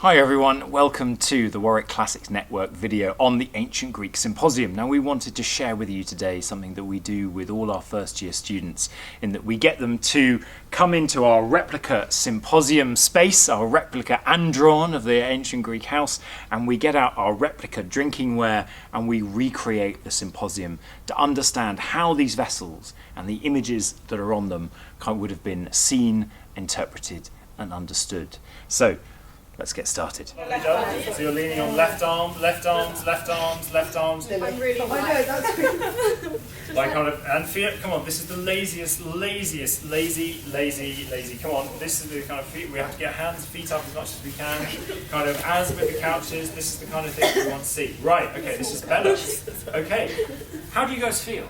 Hi everyone, welcome to the Warwick Classics Network video on the Ancient Greek Symposium. Now we wanted to share with you today something that we do with all our first year students, in that we get them to come into our replica symposium space, our replica andron of the Ancient Greek house, and we get out our replica drinking ware and we recreate the symposium to understand how these vessels and the images that are on them would have been seen, interpreted and understood. So let's get started. So you're leaning on left arm, left arms, left arms, left arms. I'm really Like kind of, and feet, come on, this is the lazy. Come on, this is the kind of feet, we have to get hands, feet up as much as we can. Kind of, as with the couches, this is the kind of thing we want to see. Right, okay, this is better. Okay, how do you guys feel?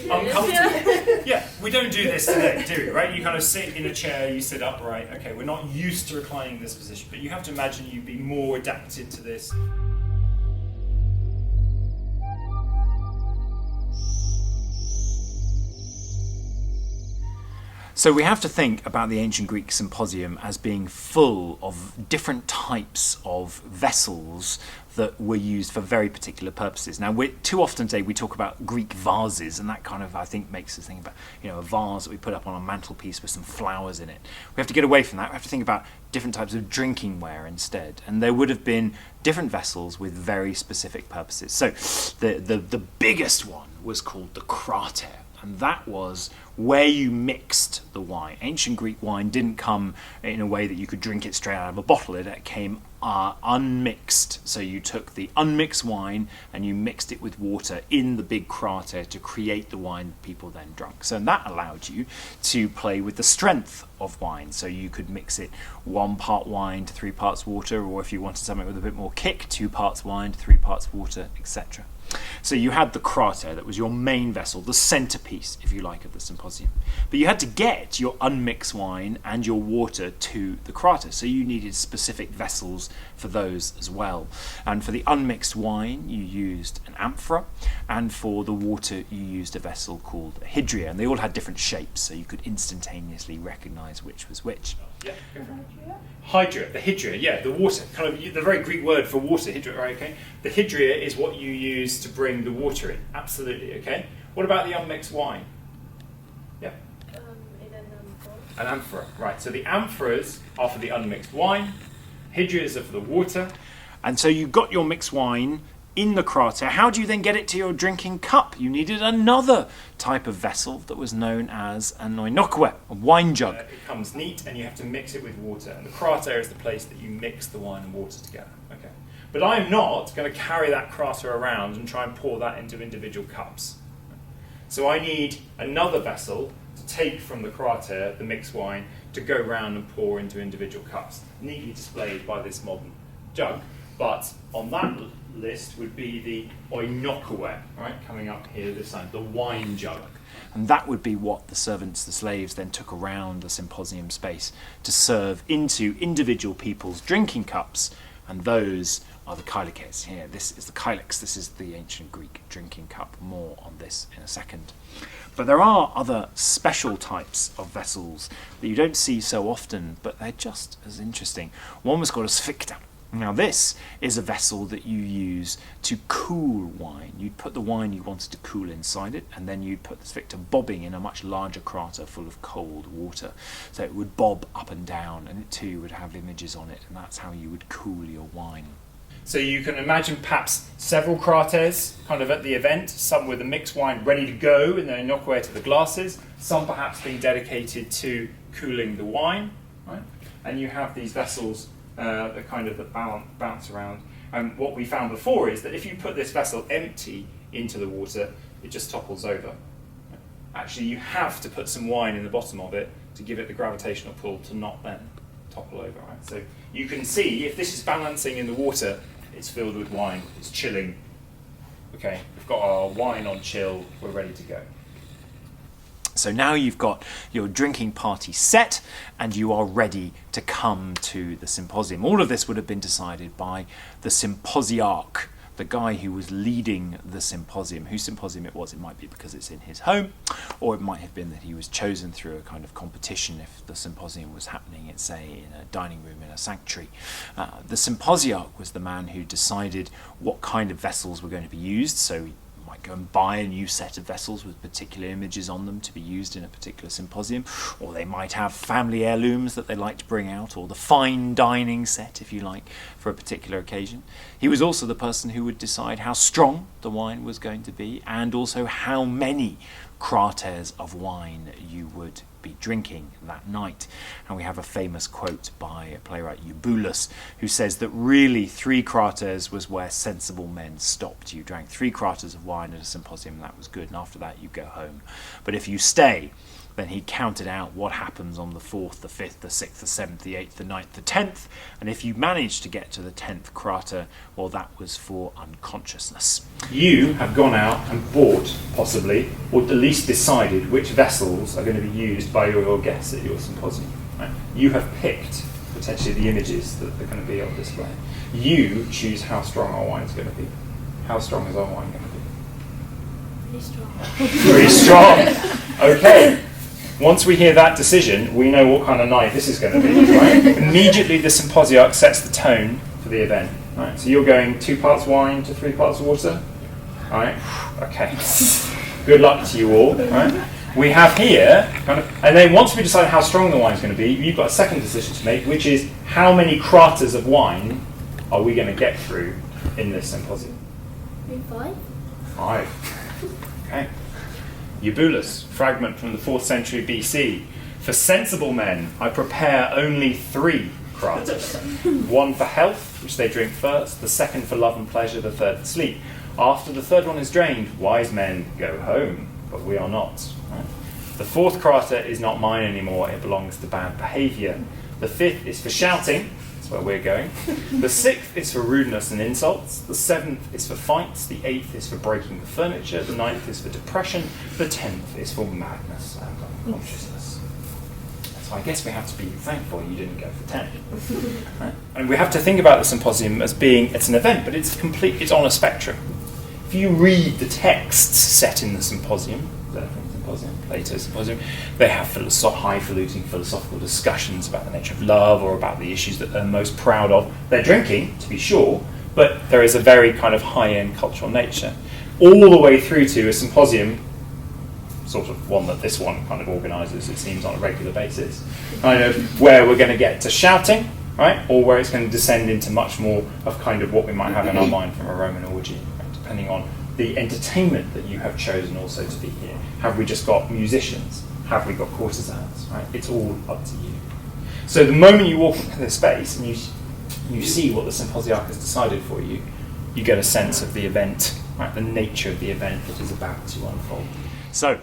Uncomfortable? Yeah, we don't do this today, do we, right? You kind of sit in a chair, you sit upright. Okay, we're not used to reclining in this position, but you have to imagine you'd be more adapted to this. So we have to think about the Ancient Greek Symposium as being full of different types of vessels that were used for very particular purposes. Now, too often today we talk about Greek vases, and that kind of, I think, makes us think about, a vase that we put up on a mantelpiece with some flowers in it. We have to get away from that. We have to think about different types of drinking ware instead. And there would have been different vessels with very specific purposes. So the biggest one was called the krater. And that was where you mixed the wine. Ancient Greek wine didn't come in a way that you could drink it straight out of a bottle. It came unmixed. So you took the unmixed wine and you mixed it with water in the big krater to create the wine people then drank. So that allowed you to play with the strength of wine. So you could mix it 1 part wine to 3 parts water, or if you wanted something with a bit more kick, 2 parts wine to 3 parts water, etc. So you had the krater, that was your main vessel, the centerpiece, if you like, of the symposium. But you had to get your unmixed wine and your water to the krater, so you needed specific vessels for those as well. And for the unmixed wine, you used an amphora, and for the water, you used a vessel called a hydria, and they all had different shapes, so you could instantaneously recognize which was which. Yeah. Hydria, the hydria, yeah, the water, kind of the very Greek word for water, hydria, right, okay? The hydria is what you use to bring the water in, absolutely, okay? What about the unmixed wine? Yeah? In an amphora. An amphora, right, so the amphoras are for the unmixed wine, hydrias are for the water. And so you got your mixed wine in the krater. How do you then get it to your drinking cup? You needed another type of vessel that was known as an oinokoe, a wine jug. It comes neat and you have to mix it with water, and the krater is the place that you mix the wine and water together. Okay. But I'm not going to carry that krater around and try and pour that into individual cups. So I need another vessel to take from the krater, the mixed wine, to go round and pour into individual cups, neatly displayed by this modern jug. But on that list would be the oinokoe, right, coming up here this side, the wine jug. And that would be what the servants, the slaves, then took around the symposium space to serve into individual people's drinking cups, and those are the kailikes. Here, this is the kailex, this is the ancient Greek drinking cup. More on this in a second. But there are other special types of vessels that you don't see so often, but they're just as interesting. One was called a sphincter. Now this is a vessel that you use to cool wine. You'd put the wine you wanted to cool inside it, and then you'd put the sphincter bobbing in a much larger krater full of cold water. So it would bob up and down, and it too would have images on it, and that's how you would cool your wine. So you can imagine perhaps several kraters kind of at the event, some with the mixed wine ready to go in the oinokoe to the glasses, some perhaps being dedicated to cooling the wine, right? And you have these vessels that bounce around. And what we found before is that if you put this vessel empty into the water, it just topples over. Actually, you have to put some wine in the bottom of it to give it the gravitational pull to not then topple over. Right? So you can see if this is balancing in the water, it's filled with wine, it's chilling. Okay, we've got our wine on chill, we're ready to go. So now you've got your drinking party set and you are ready to come to the symposium. All of this would have been decided by the symposiarch, the guy who was leading the symposium, whose symposium it was. It might be because it's in his home, or it might have been that he was chosen through a kind of competition if the symposium was happening, say, in a dining room in a sanctuary. The symposiarch was the man who decided what kind of vessels were going to be used, so he might go and buy a new set of vessels with particular images on them to be used in a particular symposium, or they might have family heirlooms that they like to bring out, or the fine dining set, if you like, for a particular occasion. He was also the person who would decide how strong the wine was going to be, and also how many crates of wine you would be drinking that night. And we have a famous quote by a playwright Eubulus, who says that really 3 crates was where sensible men stopped. You drank 3 crates of wine at a symposium, and that was good, and after that you go home. But if you stay, then he counted out what happens on the 4th, the 5th, the 6th, the 7th, the 8th, the 9th, the 10th, and if you managed to get to the 10th crate, well, that was for unconsciousness. You have gone out and bought, possibly, or at least decided which vessels are going to be used by your guests at your symposium. Right? You have picked, potentially, the images that are going to be on display. You choose how strong our wine is going to be. How strong is our wine going to be? Pretty strong. Pretty strong. Okay. Once we hear that decision, we know what kind of night this is going to be, right? Immediately the symposiarch sets the tone for the event, right? So you're going 2 parts wine to 3 parts water, right? Okay. Good luck to you all, right? We have here, and then once we decide how strong the wine is going to be, you've got a second decision to make, which is how many crates of wine are we going to get through in this symposium? 5? 5. Okay. Eubulus, fragment from the 4th century BC. For sensible men, I prepare only 3 crates. 1 for health, which they drink first, the 2nd for love and pleasure, the 3rd for sleep. After the 3rd one is drained, wise men go home, but we are not. Right? The 4th crate is not mine anymore, it belongs to bad behaviour. The 5th is for shouting, that's where we're going. The 6th is for rudeness and insults. The 7th is for fights. The 8th is for breaking the furniture. The 9th is for depression. The 10th is for madness and unconsciousness. So I guess we have to be thankful you didn't go for 10. Right? And we have to think about the symposium as being, it's an event, but it's on a spectrum. If you read the texts set in the symposium, Plato's Symposium, they have highfalutin philosophical discussions about the nature of love or about the issues that they're most proud of. They're drinking, to be sure, but there is a very kind of high-end cultural nature. All the way through to a symposium, sort of one that this one kind of organises, it seems, on a regular basis, kind of where we're going to get to shouting, right, or where it's going to descend into much more of kind of what we might have in our mind from a Roman orgy, right, depending on the entertainment that you have chosen also to be here. Have we just got musicians? Have we got courtesans? Right? It's all up to you. So the moment you walk into this space and you see what the symposiarch has decided for you, you get a sense of the event, right? The nature of the event that is about to unfold. So,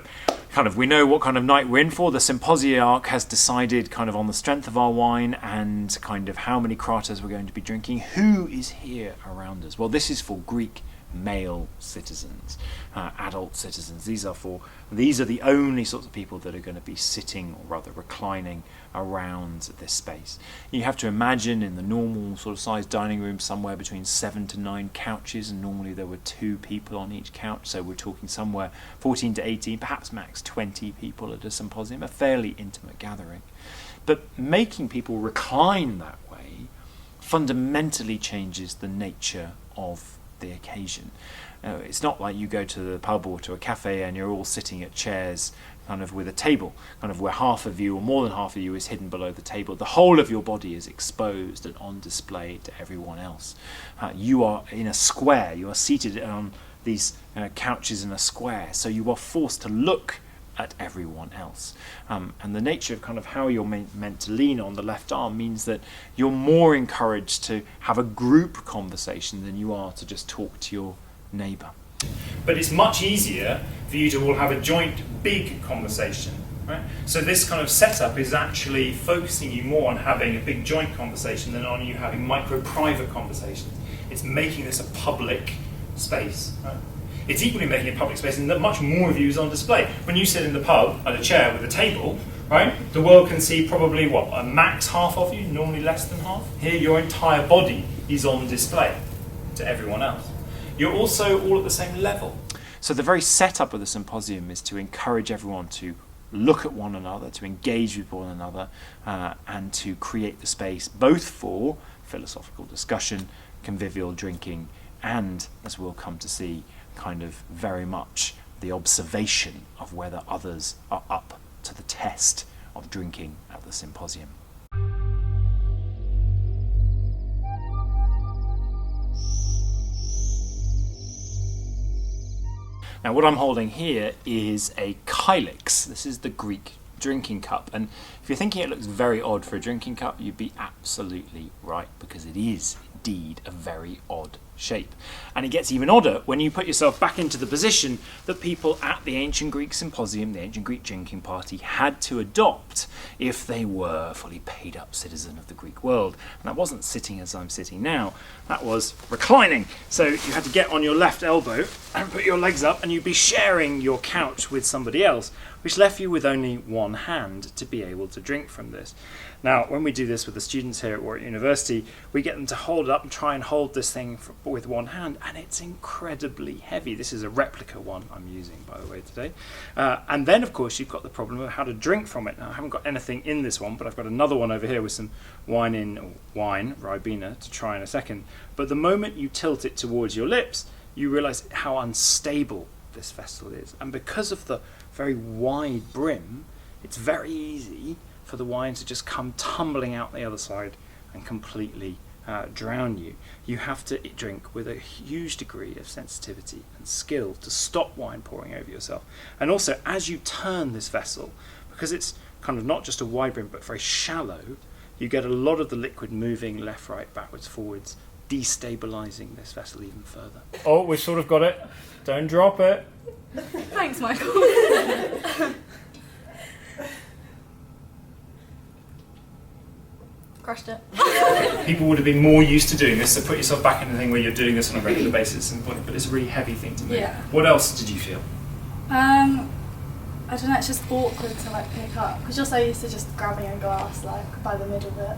we know what kind of night we're in for. The symposiarch has decided kind of on the strength of our wine and kind of how many crates we're going to be drinking. Who is here around us? Well, this is for Greek male citizens, adult citizens. These are the only sorts of people that are going to be sitting, or rather reclining, around this space. You have to imagine in the normal sort of sized dining room somewhere between 7 to 9 couches, and normally there were 2 people on each couch, so we're talking somewhere 14 to 18, perhaps max 20 people at a symposium, a fairly intimate gathering. But making people recline that way fundamentally changes the nature of the occasion. It's not like you go to the pub or to a cafe and you're all sitting at chairs kind of with a table, kind of where half of you or more than half of you is hidden below the table. The whole of your body is exposed and on display to everyone else. You are in a square, you are seated on these couches in a square, so you are forced to look at everyone else. And the nature of kind of how you're meant to lean on the left arm means that you're more encouraged to have a group conversation than you are to just talk to your neighbour. But it's much easier for you to all have a joint big conversation, right? So this kind of setup is actually focusing you more on having a big joint conversation than on you having micro-private conversations. It's making this a public space, right? It's equally making a public space in that much more of you is on display. When you sit in the pub at a chair with a table, right, the world can see probably, a max half of you, normally less than half. Here, your entire body is on display to everyone else. you're also all at the same level. So the very setup of the symposium is to encourage everyone to look at one another, to engage with one another, and to create the space both for philosophical discussion, convivial drinking, and, as we'll come to see, kind of very much the observation of whether others are up to the test of drinking at the symposium. Now what I'm holding here is a kylix. This is the Greek drinking cup, and if you're thinking it looks very odd for a drinking cup, you'd be absolutely right, because it is indeed a very odd shape. And it gets even odder when you put yourself back into the position that people at the ancient Greek Symposium, the ancient Greek drinking party, had to adopt if they were fully paid up citizen of the Greek world. And that wasn't sitting as I'm sitting now, that was reclining. So you had to get on your left elbow and put your legs up, and you'd be sharing your couch with somebody else, which left you with only one hand to be able to drink from this. Now, when we do this with the students here at Warwick University, we get them to hold it up and try and hold this thing with one hand, and it's incredibly heavy. This is a replica one I'm using, by the way, today. And then, of course, you've got the problem of how to drink from it. Now, I haven't got anything in this one, but I've got another one over here with some Ribena, to try in a second. But the moment you tilt it towards your lips, you realise how unstable this vessel is. And because of the very wide brim, it's very easy for the wine to just come tumbling out the other side and completely drown you. You have to drink with a huge degree of sensitivity and skill to stop wine pouring over yourself. And also, as you turn this vessel, because it's kind of not just a wide brim but very shallow, you get a lot of the liquid moving left, right, backwards, forwards, destabilising this vessel even further. Oh, we've sort of got it. Don't drop it. Thanks, Michael. Crushed it. People would have been more used to doing this, so put yourself back in the thing where you're doing this on a regular basis, but it's a really heavy thing to move. Yeah. What else did you feel? I don't know, it's just awkward to like pick up, because you're so used to just grabbing a glass like by the middle bit.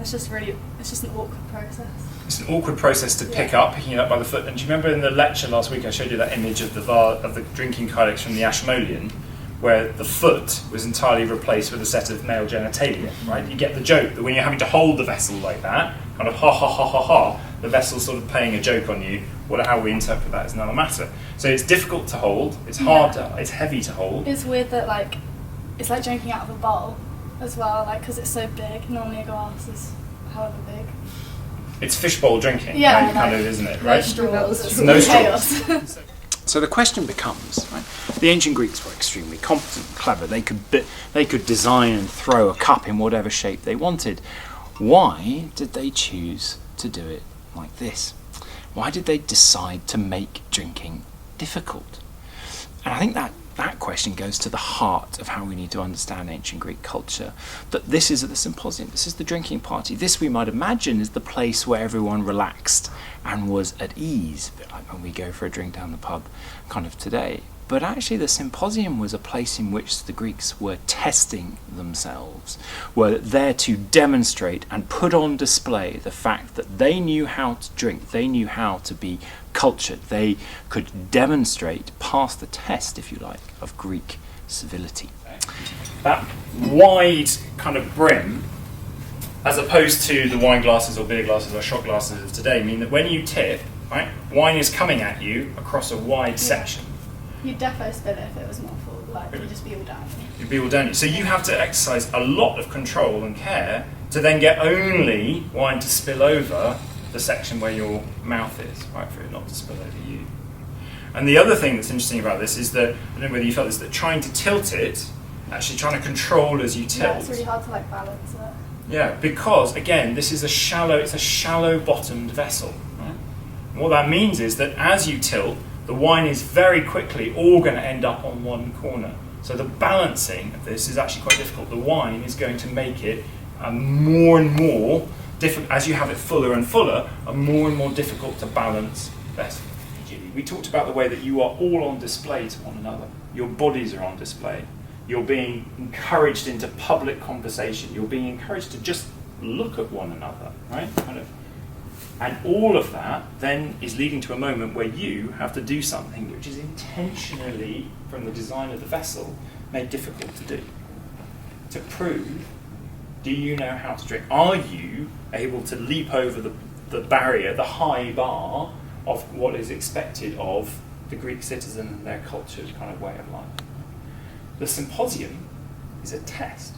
It's just an awkward process. It's an awkward process to pick up, picking it up by the foot. And do you remember in the lecture last week I showed you that image of the drinking kylix from the Ashmolean, where the foot was entirely replaced with a set of male genitalia, right? You get the joke that when you're having to hold the vessel like that, kind of ha ha ha ha ha, the vessel's sort of playing a joke on you. How we interpret that is another matter. So it's difficult to hold, it's hard it's heavy to hold. It's weird that like, it's like drinking out of a bowl as well, like, because it's so big. Normally a glass is however big. It's fishbowl drinking, kind of, isn't it, right? No straws. No straws. So the question becomes, right, the ancient Greeks were extremely competent and clever. They could design and throw a cup in whatever shape they wanted. Why did they choose to do it like this? Why did they decide to make drinking difficult? And I think that question goes to the heart of how we need to understand ancient Greek culture. That this is at the symposium, this is the drinking party. This, we might imagine, is the place where everyone relaxed and was at ease, a bit like when we go for a drink down the pub kind of today. But actually the symposium was a place in which the Greeks were testing themselves, were there to demonstrate and put on display the fact that they knew how to drink, they knew how to be cultured, they could demonstrate, pass the test, if you like, of Greek civility. That wide kind of brim, as opposed to the wine glasses or beer glasses or shot glasses of today, mean that when you tip, right, wine is coming at you across a wide section. You'd defo spill it if it was more full, like you'd just be all down. You'd be all down. So you have to exercise a lot of control and care to then get only wine to spill over the section where your mouth is, right, for it not to spill over you. And the other thing that's interesting about this is that, I don't know whether you felt this, that trying to tilt it, actually trying to control as you tilt. Yeah, it's really hard to like balance it. Yeah, because again, it's a shallow bottomed vessel. Right? And what that means is that as you tilt, the wine is very quickly all going to end up on one corner. So the balancing of this is actually quite difficult. The wine is going to make it more and more difficult, as you have it fuller and fuller, more and more difficult to balance vessel. We talked about the way that you are all on display to one another. Your bodies are on display. You're being encouraged into public conversation. You're being encouraged to just look at one another, right? Kind of And all of that then is leading to a moment where you have to do something which is intentionally, from the design of the vessel, made difficult to do. To prove, do you know how to drink? Are you able to leap over the barrier, the high bar of what is expected of the Greek citizen and their cultured kind of way of life? The symposium is a test.